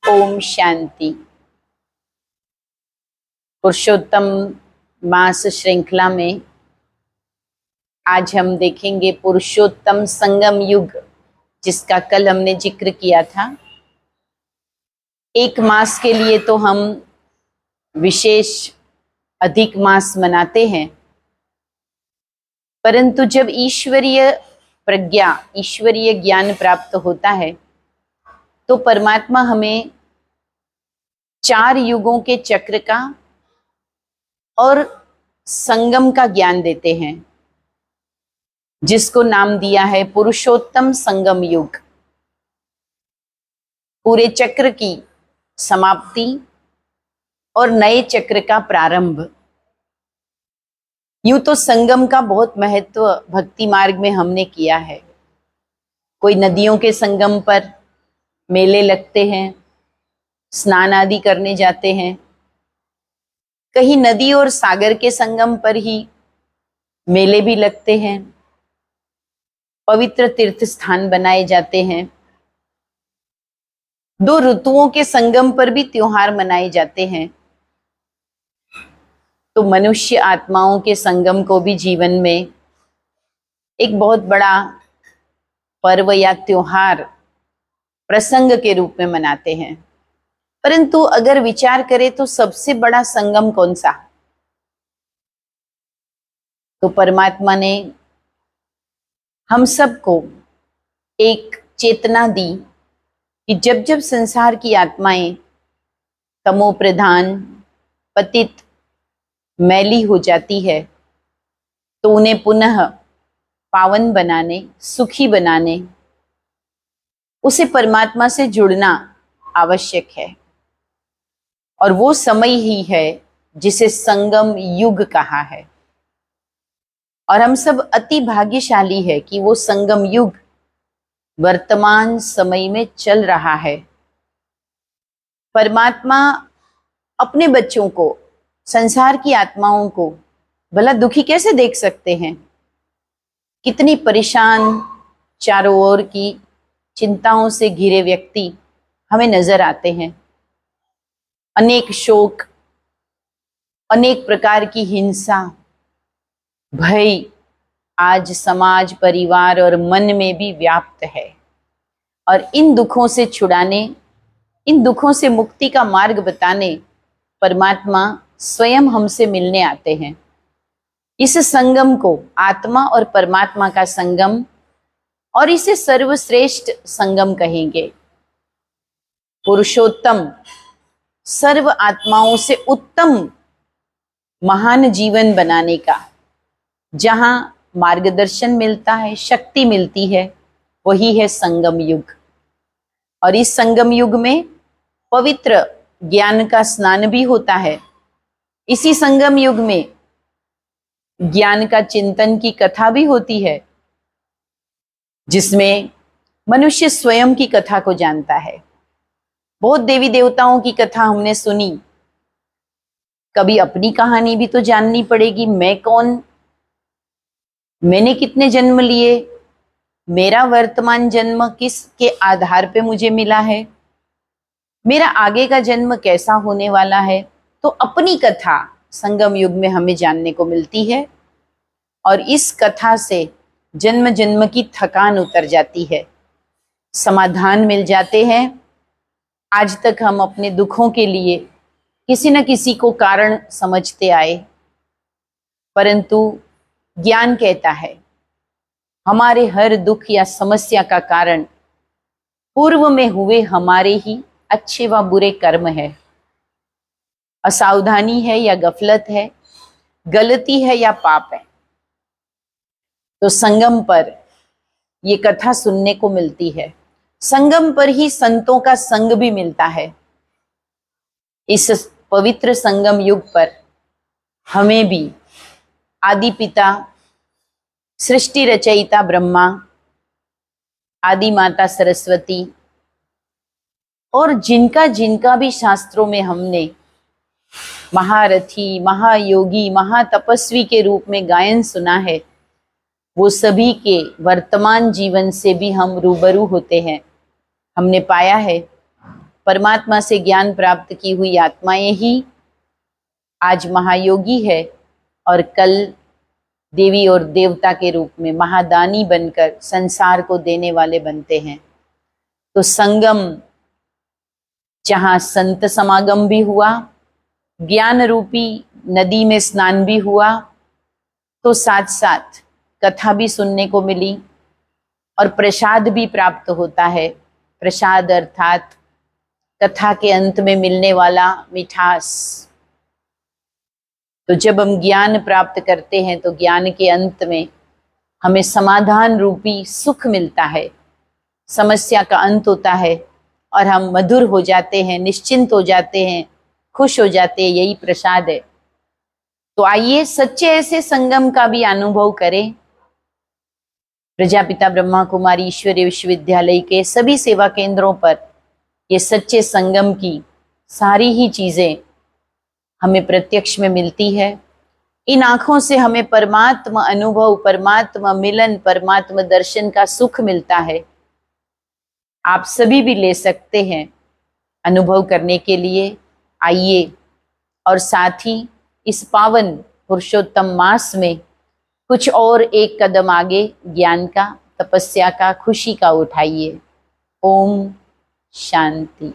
ओम शांति। पुरुषोत्तम मास श्रृंखला में आज हम देखेंगे पुरुषोत्तम संगम युग, जिसका कल हमने जिक्र किया था। एक मास के लिए तो हम विशेष अधिक मास मनाते हैं, परंतु जब ईश्वरीय प्रज्ञा, ईश्वरीय ज्ञान प्राप्त होता है तो परमात्मा हमें 4 युगों के चक्र का और संगम का ज्ञान देते हैं, जिसको नाम दिया है पुरुषोत्तम संगम युग। पूरे चक्र की समाप्ति और नए चक्र का प्रारंभ। यूं तो संगम का बहुत महत्व भक्ति मार्ग में हमने किया है। कोई नदियों के संगम पर मेले लगते हैं, स्नान आदि करने जाते हैं। कहीं नदी और सागर के संगम पर ही मेले भी लगते हैं, पवित्र तीर्थ स्थान बनाए जाते हैं। 2 ऋतुओं के संगम पर भी त्योहार मनाए जाते हैं। तो मनुष्य आत्माओं के संगम को भी जीवन में एक बहुत बड़ा पर्व या त्योहार, प्रसंग के रूप में मनाते हैं। परंतु अगर विचार करें तो सबसे बड़ा संगम कौन सा? तो परमात्मा ने हम सबको एक चेतना दी कि जब जब संसार की आत्माएं तमो प्रधान, पतित, मैली हो जाती है, तो उन्हें पुनः पावन बनाने, सुखी बनाने, उसे परमात्मा से जुड़ना आवश्यक है। और वो समय ही है जिसे संगम युग कहा है। और हम सब अति भाग्यशाली है कि वो संगम युग वर्तमान समय में चल रहा है। परमात्मा अपने बच्चों को, संसार की आत्माओं को भला दुखी कैसे देख सकते हैं? कितनी परेशान, चारों ओर की चिंताओं से घिरे व्यक्ति हमें नजर आते हैं। अनेक शोक, अनेक प्रकार की हिंसा, भय आज समाज, परिवार और मन में भी व्याप्त है। और इन दुखों से छुड़ाने, इन दुखों से मुक्ति का मार्ग बताने परमात्मा स्वयं हमसे मिलने आते हैं। इस संगम को आत्मा और परमात्मा का संगम, और इसे सर्वश्रेष्ठ संगम कहेंगे। पुरुषोत्तम, सर्व आत्माओं से उत्तम महान जीवन बनाने का, जहां मार्गदर्शन मिलता है, शक्ति मिलती है, वही है संगम युग। और इस संगम युग में पवित्र ज्ञान का स्नान भी होता है। इसी संगम युग में ज्ञान का चिंतन की कथा भी होती है, जिसमें मनुष्य स्वयं की कथा को जानता है। बहुत देवी देवताओं की कथा हमने सुनी, कभी अपनी कहानी भी तो जाननी पड़ेगी। मैं कौन, मैंने कितने जन्म लिए, मेरा वर्तमान जन्म किसके आधार पे मुझे मिला है, मेरा आगे का जन्म कैसा होने वाला है। तो अपनी कथा संगम युग में हमें जानने को मिलती है। और इस कथा से जन्म जन्म की थकान उतर जाती है, समाधान मिल जाते हैं। आज तक हम अपने दुखों के लिए किसी न किसी को कारण समझते आए, परंतु ज्ञान कहता है हमारे हर दुख या समस्या का कारण पूर्व में हुए हमारे ही अच्छे व बुरे कर्म है। असावधानी है या गफलत है, गलती है या पाप है। तो संगम पर ये कथा सुनने को मिलती है। संगम पर ही संतों का संग भी मिलता है। इस पवित्र संगम युग पर हमें भी आदि पिता, सृष्टि रचयिता ब्रह्मा, आदि माता सरस्वती, और जिनका जिनका भी शास्त्रों में हमने महारथी, महायोगी, महातपस्वी के रूप में गायन सुना है, वो सभी के वर्तमान जीवन से भी हम रूबरू होते हैं। हमने पाया है परमात्मा से ज्ञान प्राप्त की हुई आत्माएं ही आज महायोगी है और कल देवी और देवता के रूप में महादानी बनकर संसार को देने वाले बनते हैं। तो संगम, जहां संत समागम भी हुआ, ज्ञान रूपी नदी में स्नान भी हुआ, तो साथ साथ कथा भी सुनने को मिली और प्रसाद भी प्राप्त होता है। प्रसाद अर्थात कथा के अंत में मिलने वाला मिठास। तो जब हम ज्ञान प्राप्त करते हैं तो ज्ञान के अंत में हमें समाधान रूपी सुख मिलता है, समस्या का अंत होता है और हम मधुर हो जाते हैं, निश्चिंत हो जाते हैं, खुश हो जाते हैं। यही प्रसाद है। तो आइए सच्चे ऐसे संगम का भी अनुभव करें। प्रजापिता ब्रह्मा कुमारी ईश्वरीय विश्वविद्यालय के सभी सेवा केंद्रों पर ये सच्चे संगम की सारी ही चीजें हमें प्रत्यक्ष में मिलती है। इन आंखों से हमें परमात्मा अनुभव, परमात्मा मिलन, परमात्मा दर्शन का सुख मिलता है। आप सभी भी ले सकते हैं अनुभव करने के लिए। आइए और साथ ही इस पावन पुरुषोत्तम मास में कुछ और एक कदम आगे ज्ञान का, तपस्या का, खुशी का उठाइए। ओम शांति।